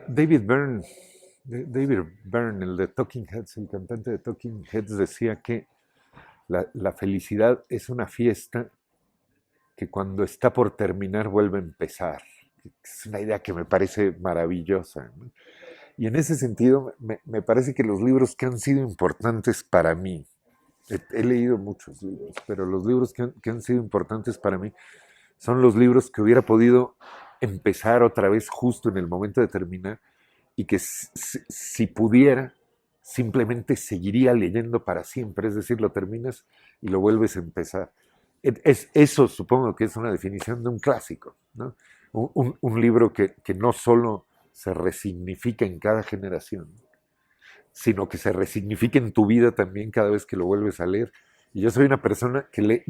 David Byrne, David Byrne, el de Talking Heads, el cantante de Talking Heads, decía que la felicidad es una fiesta que cuando está por terminar vuelve a empezar. Es una idea que me parece maravillosa, ¿no? Y en ese sentido, me parece que los libros que han sido importantes para mí, he leído muchos libros, pero los libros que han sido importantes para mí son los libros que hubiera podido empezar otra vez justo en el momento de terminar y que si pudiera, simplemente seguiría leyendo para siempre. Es decir, lo terminas y lo vuelves a empezar. Eso supongo que es una definición de un clásico, ¿no? Un libro que no solo se resignifica en cada generación, sino que se resignifica en tu vida también cada vez que lo vuelves a leer. Y yo soy una persona que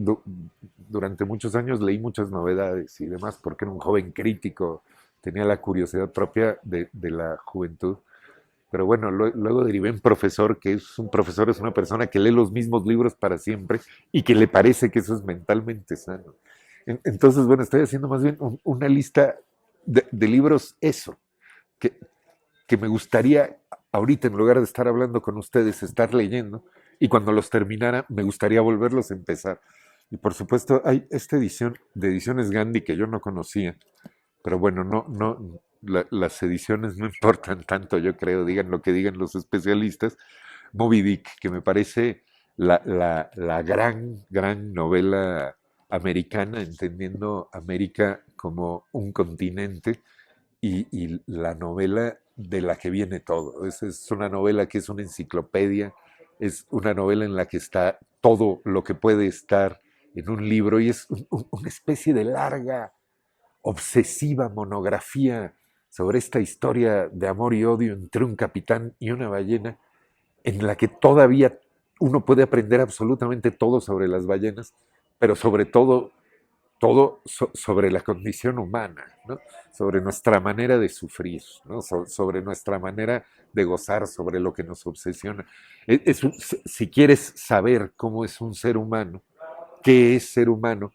durante muchos años leí muchas novedades y demás, porque era un joven crítico, tenía la curiosidad propia de la juventud. Pero bueno, luego derivé en profesor, que es un profesor, es una persona que lee los mismos libros para siempre y que le parece que eso es mentalmente sano. Entonces, bueno, estoy haciendo más bien una lista de libros, eso, que, que me gustaría ahorita, en lugar de estar hablando con ustedes, estar leyendo, y cuando los terminara, me gustaría volverlos a empezar. Y por supuesto, hay esta edición de Ediciones Gandhi que yo no conocía, pero bueno, las ediciones no importan tanto, yo creo, digan lo que digan los especialistas. Moby Dick, que me parece la gran novela americana, entendiendo América como un continente y la novela de la que viene todo. Es una novela que es una enciclopedia, es una novela en la que está todo lo que puede estar en un libro y es una especie de larga, obsesiva monografía sobre esta historia de amor y odio entre un capitán y una ballena, en la que todavía uno puede aprender absolutamente todo sobre las ballenas, pero sobre todo sobre la condición humana, ¿no? Sobre nuestra manera de sufrir, ¿no? Sobre nuestra manera de gozar, sobre lo que nos obsesiona. Si quieres saber cómo es un ser humano, qué es ser humano,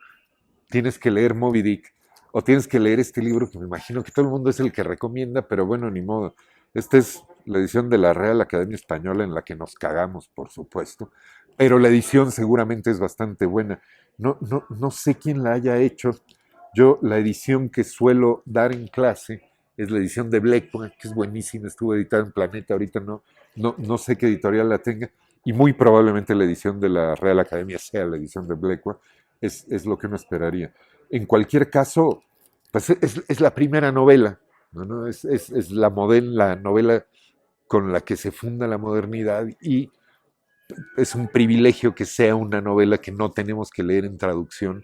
tienes que leer Moby Dick o tienes que leer este libro que me imagino que todo el mundo es el que recomienda, pero bueno, ni modo. Esta es la edición de la Real Academia Española en la que nos cagamos, por supuesto, pero la edición seguramente es bastante buena. No sé quién la haya hecho. Yo la edición que suelo dar en clase es la edición de Blecua, que es buenísima, estuvo editada en Planeta, ahorita no sé qué editorial la tenga, y muy probablemente la edición de la Real Academia sea la edición de Blecua, es lo que uno esperaría. En cualquier caso, pues es la primera novela, ¿no? Es la novela con la que se funda la modernidad y es un privilegio que sea una novela que no tenemos que leer en traducción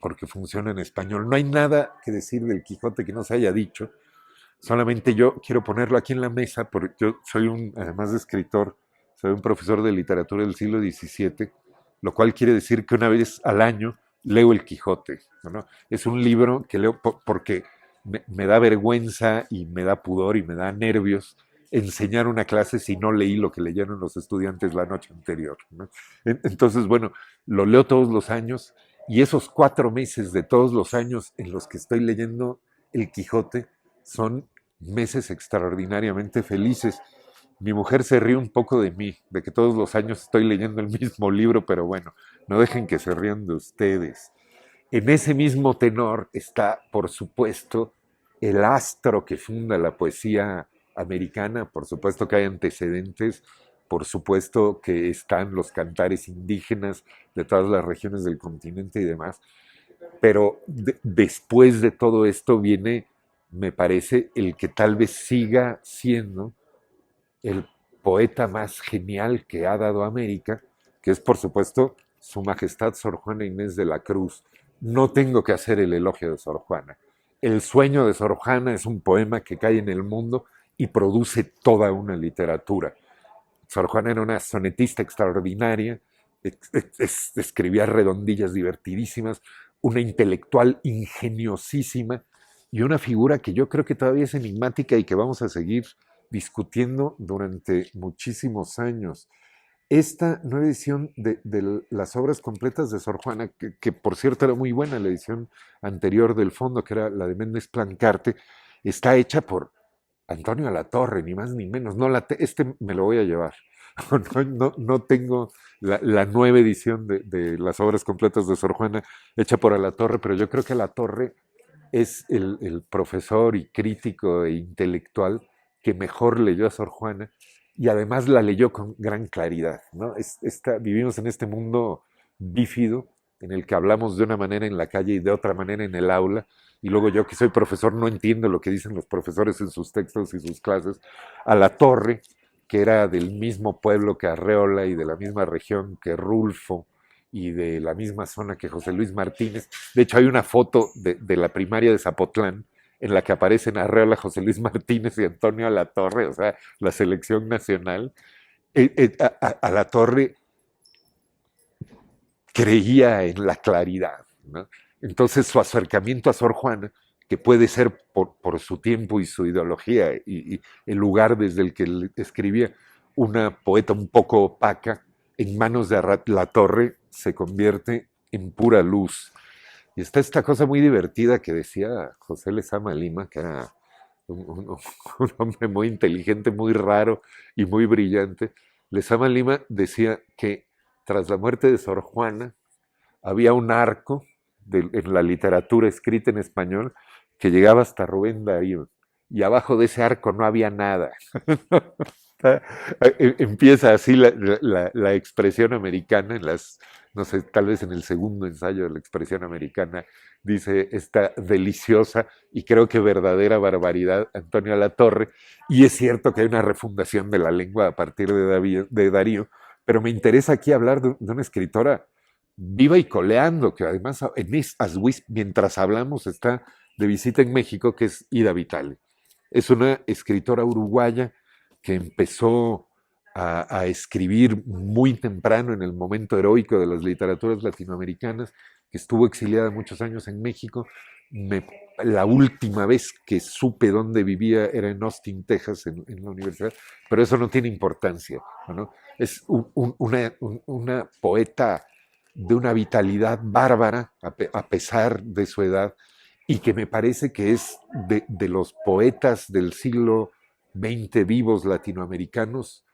porque funciona en español. No hay nada que decir del Quijote que no se haya dicho, solamente yo quiero ponerlo aquí en la mesa porque yo soy además de escritor, soy un profesor de literatura del siglo XVII, lo cual quiere decir que una vez al año leo el Quijote, ¿no? Es un libro que leo porque me da vergüenza y me da pudor y me da nervios enseñar una clase si no leí lo que leyeron los estudiantes la noche anterior, ¿no? Entonces, bueno, lo leo todos los años y esos 4 meses de todos los años en los que estoy leyendo el Quijote son meses extraordinariamente felices. Mi mujer se ríe un poco de mí, de que todos los años estoy leyendo el mismo libro, pero bueno, no dejen que se rían de ustedes. En ese mismo tenor está, por supuesto, el astro que funda la poesía americana, por supuesto que hay antecedentes, por supuesto que están los cantares indígenas de todas las regiones del continente y demás, pero después de todo esto viene, me parece, el que tal vez siga siendo el poeta más genial que ha dado América, que es por supuesto Su Majestad Sor Juana Inés de la Cruz. No tengo que hacer el elogio de Sor Juana. El sueño de Sor Juana es un poema que cae en el mundo y produce toda una literatura. Sor Juana era una sonetista extraordinaria, escribía redondillas divertidísimas, una intelectual ingeniosísima y una figura que yo creo que todavía es enigmática y que vamos a seguir discutiendo durante muchísimos años. Esta nueva edición de las obras completas de Sor Juana, que por cierto era muy buena, la edición anterior del fondo, que era la de Méndez Plancarte, está hecha por Antonio Alatorre, ni más ni menos. No este me lo voy a llevar. No tengo la nueva edición de las obras completas de Sor Juana hecha por Alatorre, pero yo creo que Alatorre es el profesor y crítico e intelectual que mejor leyó a Sor Juana y además la leyó con gran claridad, ¿no? Vivimos en este mundo bífido en el que hablamos de una manera en la calle y de otra manera en el aula, y luego yo que soy profesor no entiendo lo que dicen los profesores en sus textos y sus clases. Alatorre, que era del mismo pueblo que Arreola y de la misma región que Rulfo y de la misma zona que José Luis Martínez. De hecho, hay una foto de la primaria de Zapotlán en la que aparecen Arreola, José Luis Martínez y Antonio Alatorre, o sea, la selección nacional. Alatorre creía en la claridad, ¿no? Entonces su acercamiento a Sor Juana, que puede ser por su tiempo y su ideología y el lugar desde el que escribía, una poeta un poco opaca, en manos de Alatorre se convierte en pura luz. Y está esta cosa muy divertida que decía José Lezama Lima, que era un hombre muy inteligente, muy raro y muy brillante. Lezama Lima decía que tras la muerte de Sor Juana había un arco en la literatura escrita en español que llegaba hasta Rubén Darío, y abajo de ese arco no había nada. Empieza así la expresión americana, no sé, tal vez en el segundo ensayo de la expresión americana, dice esta deliciosa y creo que verdadera barbaridad Antonio Alatorre, y es cierto que hay una refundación de la lengua a partir de Darío, pero me interesa aquí hablar de una escritora viva y coleando, que además en Aswis, mientras hablamos, está de visita en México, que es Ida Vitale. Es una escritora uruguaya que empezó a escribir muy temprano en el momento heroico de las literaturas latinoamericanas, que estuvo exiliada muchos años en México. La última vez que supe dónde vivía era en Austin, Texas, en la universidad, pero eso no tiene importancia, ¿no? Es una poeta de una vitalidad bárbara, a pesar de su edad, y que me parece que es de los poetas del siglo XX vivos latinoamericanos,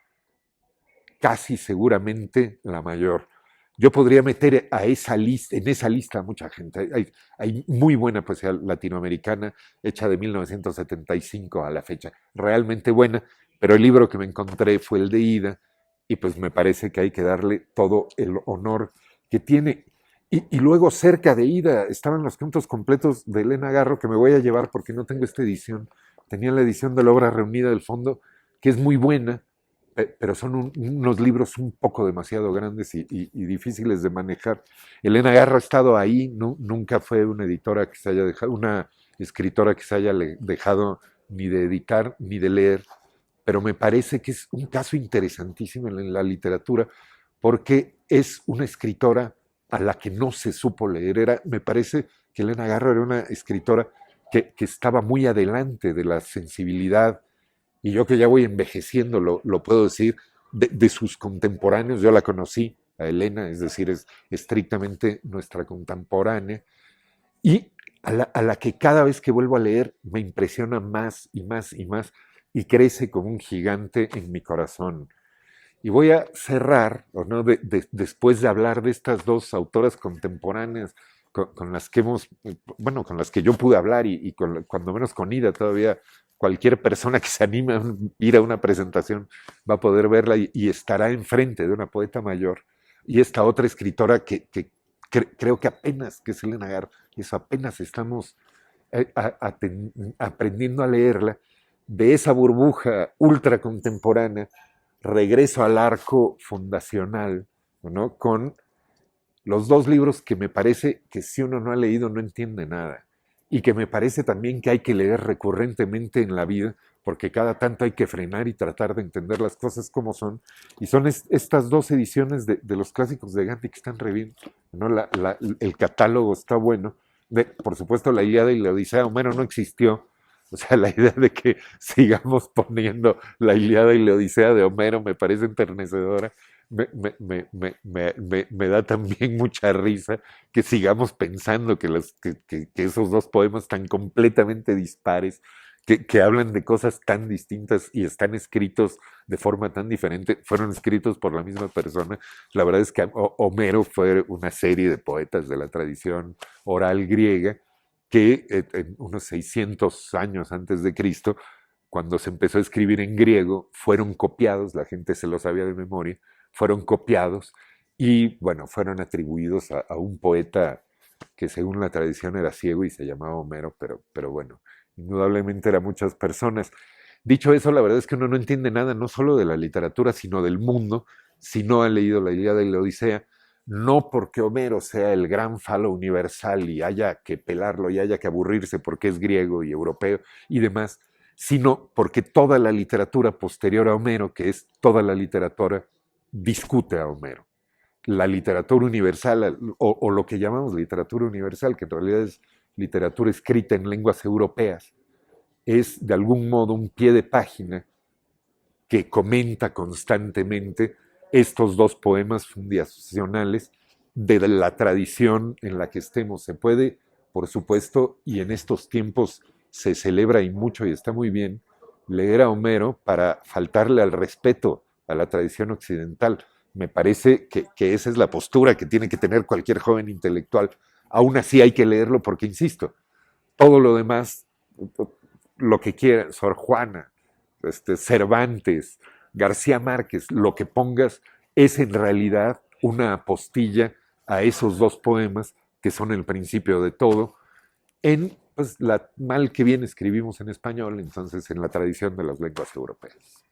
casi seguramente la mayor. Yo podría meter en esa lista a mucha gente. Hay muy buena poesía latinoamericana hecha de 1975 a la fecha, realmente buena, pero el libro que me encontré fue el de Ida, y pues me parece que hay que darle todo el honor que tiene. Y luego cerca de Ida estaban los cuentos completos de Elena Garro, que me voy a llevar porque no tengo esta edición. Tenía la edición de la obra reunida del fondo, que es muy buena, pero son unos libros un poco demasiado grandes y difíciles de manejar. Elena Garro ha estado ahí, nunca fue una editora que se haya dejado, una escritora que se haya dejado ni de editar ni de leer, pero me parece que es un caso interesantísimo en la literatura, porque es una escritora a la que no se supo leer. Me parece que Elena Garro era una escritora que estaba muy adelante de la sensibilidad, y yo que ya voy envejeciendo, lo puedo decir, de sus contemporáneos. Yo la conocí, a Elena, es decir, es estrictamente nuestra contemporánea, y a la que cada vez que vuelvo a leer me impresiona más y más y más, y crece como un gigante en mi corazón. Y voy a cerrar, ¿no? Después de hablar de estas dos autoras contemporáneas con las que bueno, con las que yo pude hablar, y cuando menos con Ida todavía cualquier persona que se anime a ir a una presentación va a poder verla, y estará enfrente de una poeta mayor. Y esta otra escritora que creo que apenas, que es Elena Garro, y eso apenas estamos aprendiendo a leerla, de esa burbuja ultra contemporánea, regreso al arco fundacional, ¿no? Con los dos libros que me parece que si uno no ha leído no entiende nada, y que me parece también que hay que leer recurrentemente en la vida, porque cada tanto hay que frenar y tratar de entender las cosas como son, y son estas dos ediciones de los clásicos de Gandhi que están re bien, ¿no? El catálogo está bueno. Por supuesto, la Ilíada y la Odisea, Homero no existió. O sea, la idea de que sigamos poniendo la Ilíada y la Odisea de Homero me parece enternecedora. Me da también mucha risa que sigamos pensando que esos dos poemas tan completamente dispares, que hablan de cosas tan distintas y están escritos de forma tan diferente, fueron escritos por la misma persona. La verdad es que Homero fue una serie de poetas de la tradición oral griega que en unos 600 años antes de Cristo, cuando se empezó a escribir en griego, fueron copiados, la gente se lo sabía de memoria, fueron copiados y, bueno, fueron atribuidos a un poeta que según la tradición era ciego y se llamaba Homero, pero bueno, indudablemente eran muchas personas. Dicho eso, la verdad es que uno no entiende nada, no solo de la literatura, sino del mundo, si no ha leído la Ilíada y la Odisea, no porque Homero sea el gran falo universal y haya que pelarlo y haya que aburrirse porque es griego y europeo y demás, sino porque toda la literatura posterior a Homero, que es toda la literatura, discute a Homero. La literatura universal, o lo que llamamos literatura universal, que en realidad es literatura escrita en lenguas europeas, es de algún modo un pie de página que comenta constantemente estos dos poemas fundacionales de la tradición en la que estemos. Se puede, por supuesto, y en estos tiempos se celebra y mucho y está muy bien, leer a Homero para faltarle al respeto a la tradición occidental. Me parece que esa es la postura que tiene que tener cualquier joven intelectual. Aún así hay que leerlo porque, insisto, todo lo demás, lo que quieran, Sor Juana, Cervantes, García Márquez, lo que pongas es en realidad una apostilla a esos dos poemas que son el principio de todo, en pues, la mal que bien escribimos en español, entonces en la tradición de las lenguas europeas.